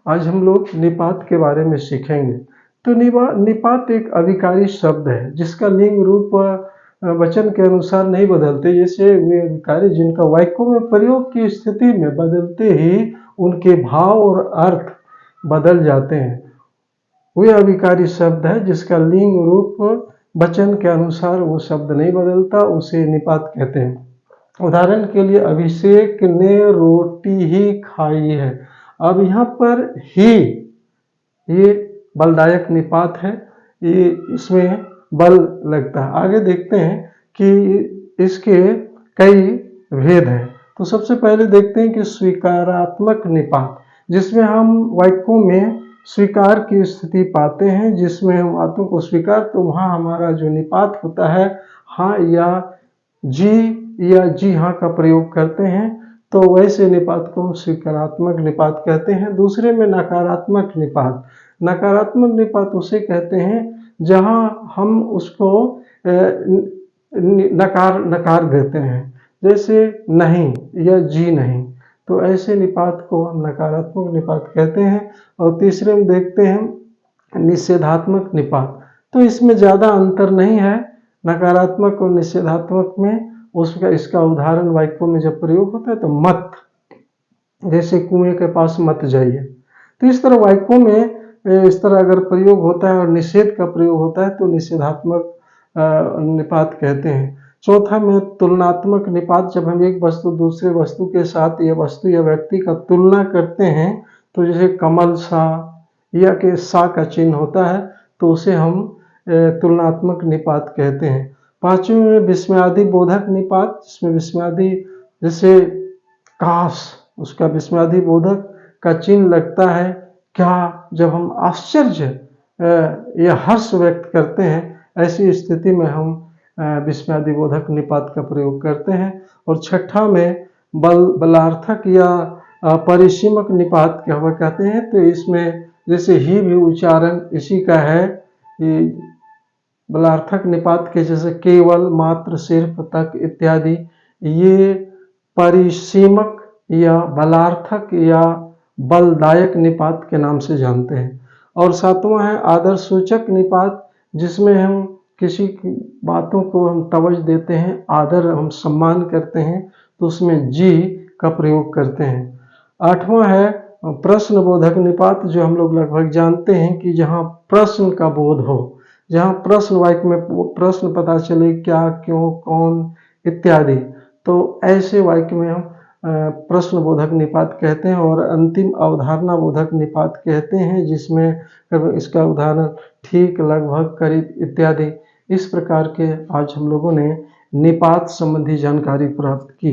आज हम लोग निपात के बारे में सीखेंगे। तो निपात एक अविकारी शब्द है जिसका लिंग रूप वचन के अनुसार नहीं बदलते। जैसे वे अविकारी जिनका वाक्यों में प्रयोग की स्थिति में बदलते ही उनके भाव और अर्थ बदल जाते हैं, वे अविकारी शब्द है जिसका लिंग रूप वचन के अनुसार वो शब्द नहीं बदलता, उसे निपात कहते हैं। उदाहरण के लिए, अभिषेक ने रोटी ही खाई है। अब यहाँ पर ही ये बलदायक निपात है, ये इसमें बल लगता है। आगे देखते हैं कि इसके कई भेद हैं। तो सबसे पहले देखते हैं कि स्वीकारात्मक निपात, जिसमें हम वाक्यों में स्वीकार की स्थिति पाते हैं, जिसमें हम बातों को स्वीकार, तो वहाँ हमारा जो निपात होता है हाँ या जी हाँ का प्रयोग करते हैं, तो वैसे निपात को हम स्वीकारात्मक निपात कहते हैं। दूसरे में नकारात्मक निपात। नकारात्मक निपात उसे कहते हैं जहाँ हम उसको नकार देते हैं, जैसे नहीं या जी नहीं, तो ऐसे निपात को हम नकारात्मक निपात कहते हैं। और तीसरे में देखते हैं निषेधात्मक निपात। तो इसमें ज़्यादा अंतर नहीं है नकारात्मक और निषेधात्मक में। उसका इसका उदाहरण वाक्यों में जब प्रयोग होता है तो मत, जैसे कुएं के पास मत जाइए। तो इस तरह वाक्यों में इस तरह अगर प्रयोग होता है और निषेध का प्रयोग होता है तो निषेधात्मक निपात कहते हैं। चौथा में तुलनात्मक निपात, जब हम एक वस्तु दूसरे वस्तु के साथ या वस्तु या व्यक्ति का तुलना करते हैं, तो जैसे कमल सा या के सा का चिन्ह होता है, तो उसे हम तुलनात्मक निपात कहते हैं। पांचवें में विस्मयादि बोधक निपात, जिसमें विस्मयादि जैसे काश, उसका विस्मयादि बोधक का चिन्ह लगता है क्या, जब हम आश्चर्य या हर्ष व्यक्त करते हैं, ऐसी स्थिति में हम विस्मयादि बोधक निपात का प्रयोग करते हैं। और छठा में बलार्थक या परिसीमक निपात क्या हुआ कहते हैं। तो इसमें जैसे ही भी उच्चारण इसी का है, बलार्थक निपात के जैसे केवल, मात्र, सिर्फ, तक इत्यादि, ये परिसीमक या बलार्थक या बलदायक निपात के नाम से जानते हैं। और सातवां है आदर सूचक निपात, जिसमें हम किसी की बातों को हम तवज्जो देते हैं, आदर हम सम्मान करते हैं, तो उसमें जी का प्रयोग करते हैं। आठवां है प्रश्न बोधक निपात, जो हम लोग लगभग जानते हैं कि जहाँ प्रश्न का बोध हो, जहाँ प्रश्न वाक्य में प्रश्न पता चले क्या, क्यों, कौन इत्यादि, तो ऐसे वाक्य में हम प्रश्न बोधक निपात कहते हैं। और अंतिम अवधारणा बोधक निपात कहते हैं, जिसमें इसका उदाहरण ठीक, लगभग, करीब इत्यादि। इस प्रकार के आज हम लोगों ने निपात संबंधी जानकारी प्राप्त की।